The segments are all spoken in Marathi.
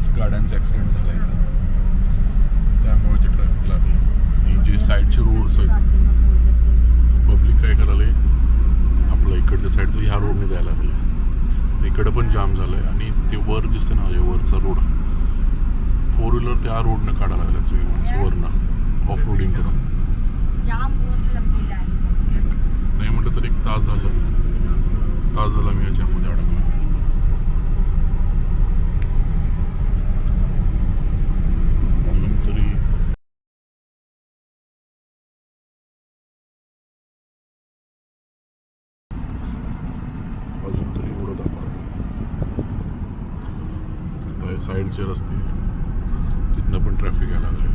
बऱ्याच गाड्यांचा ॲक्सिडेंट झाला इथं, त्यामुळे ते ट्रॅफिक लागलं. आणि जे साईडचे रोड्स आहेत पब्लिक काय करायला आपलं इकडच्या साईडचं ह्या रोडने जायला लागलं. इकडं पण जाम झालं आहे आणि ते वर दिसतं ना वरचा रोड 4 व्हीलर त्या रोडनं काढायला लागल्या वरनं ऑफ रोडिंग करून. नाही म्हटलं तर 1 तास झाला मी याच्यामध्ये अडकलो. अजून तरी उडत आता साईडचे रस्ते तिथनं पण ट्रॅफिक यायला लागले.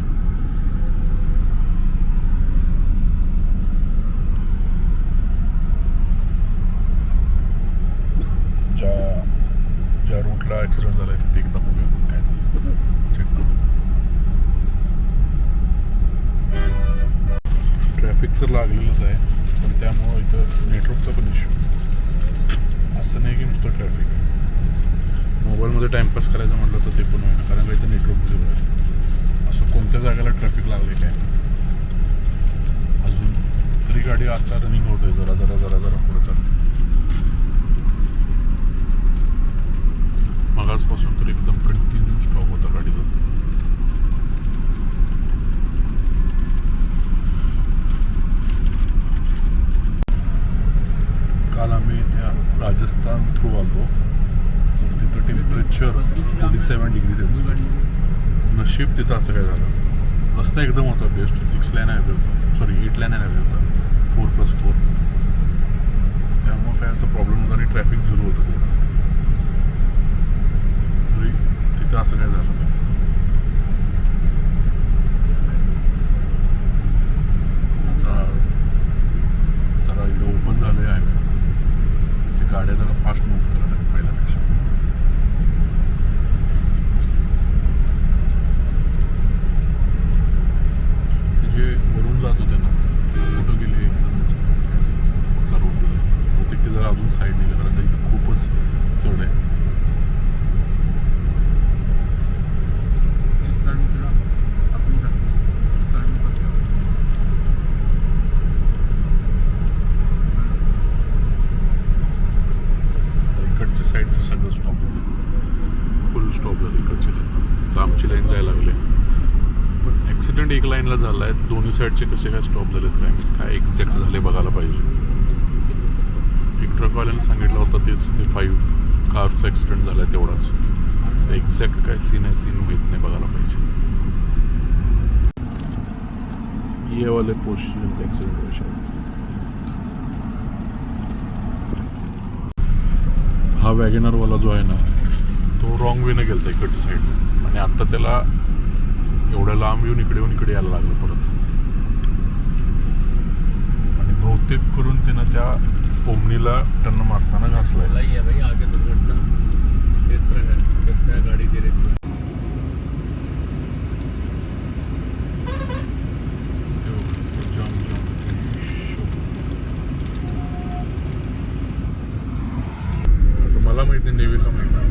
ज्या रूटला ॲक्सिडेंट झाला आहे तिथे एकदा बघूया काय झालं चेक करू. ट्रॅफिक तर लागलेलंच आहे पण त्यामुळं इथं नेटवर्कचा पण इश्यू. असं नाही की नुसतं ट्रॅफिक आहे, मोबाईलमध्ये टाईमपास करायचं म्हटलं तर ते पण होईना कारण का इथं नेटवर्क झिरो आहे. असं कोणत्या जागेला ट्रॅफिक लागले काय अजून तरी गाडी आता रनिंग होत आहे जरा पुढे चालते. मगाचपासून तर एकदम कंटिन्यू स्टॉप होता गाडीचा. काल आम्ही त्या राजस्थान थ्रू आलो तर तिथं टेम्परेचर 47 डिग्री सेल्सिअस. नशीब तिथं असं काय झालं, रस्ता एकदम होता बेस्ट. 8 लाईन हायवे होता 4+4. त्यामुळे काय असा प्रॉब्लेम होता आणि ट्रॅफिक झिरो होतं तिथं. तरी तिथं असं काय झालं नाही. आता जरा इथं ओपन झालं आहे हायवे, ते गाड्या जरा फास्ट मूव्ह करायला पहिल्यापेक्षा. जे वरून जात होते ना कुठं गेले कुठला रोड गेले बहुतेक ते जरा अजून साईड गेले कारण इथं खूपच चढ आहे. इकडच्या साईडचं सगळं स्टॉप झालं, फुल स्टॉप झालं इकडची लाईन. तर आमची लाईन जायला लागली पण ॲक्सिडेंट एक लाईनला झाला आहे, दोन्ही साईडचे कसे काय स्टॉप झालेत काय एक्झॅक्ट झाले बघायला पाहिजे. एक ट्रकवाल्याने सांगितलं होतं तेच ते 5 कारचा ॲक्सिडेंट झाला आहे तेवढाच. एक्झॅक्ट काय सीन आहे सीन माहीत नाही, बघायला पाहिजे. ये वाले पोस्टचे ॲक्सिडेंट होऊ शकतो. हा वॅगनरवाला जो आहे ना तो रॉंग वेनं गेला इकडच्या साईडने आणि आत्ता त्याला एवढ्या लांब इकडे यायला लागलं परत. आणि बहुतेक करून त्यानं त्या ओमनीला टर्न मारताना घासलाय. गाडी मला माहित नाही, नेव्हीला माहित नाही.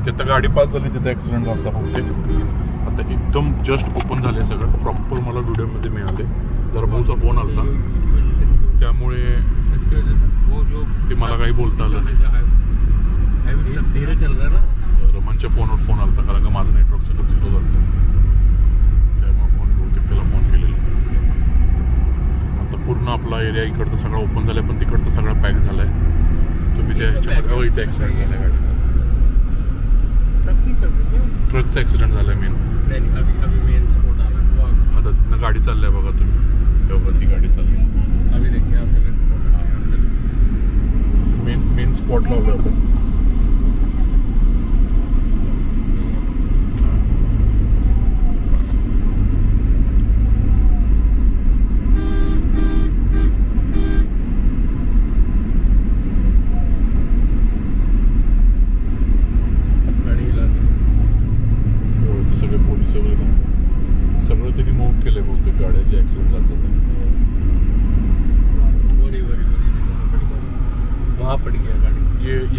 तिथं गाडी पास झाली तिथं ॲक्सिडेंट झाला बहुतेक. आता एकदम जस्ट ओपन झाले सगळं प्रॉपर मला व्हिडिओमध्ये मिळाले. जरा भाऊचा फोन आला त्यामुळे ते मला काही बोलता आलं नाही. रमनच्या फोनवर फोन आला कारण का माझं नेटवर्क सगळं झिरो झालं त्यामुळे बहुतेक त्याला फोन केलेला. आता पूर्ण आपला एरिया इकडचा सगळा ओपन झाला आहे पण तिकडचा सगळा पॅक झाला आहे. तुम्ही त्या ह्याच्यामध्ये इथे ॲक्सिडेंट झाला आहे गाडीचा, ट्रकचा ॲक्सिडेंट झाला आहे मेन. आता तिथनं गाडी चालली आहे बघा तुम्ही, बघा ती गाडी चालली मेन स्पॉट लावलं आपण. सगळे पोलीस वगैरे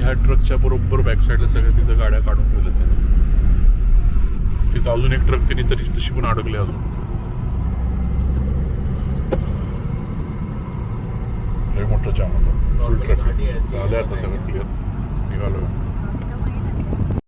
ह्या ट्रकच्या बरोबर बॅक साईडला सगळ्या तिथं गाड्या काढून ठेवल्या त्यांनी. तिथं अजून एक ट्रक तिने तशी पण अडकले अजून. लय मोठं जाम होतं. फुल ट्रॅफिक झालं आता सगळं क्लिअर. निघालो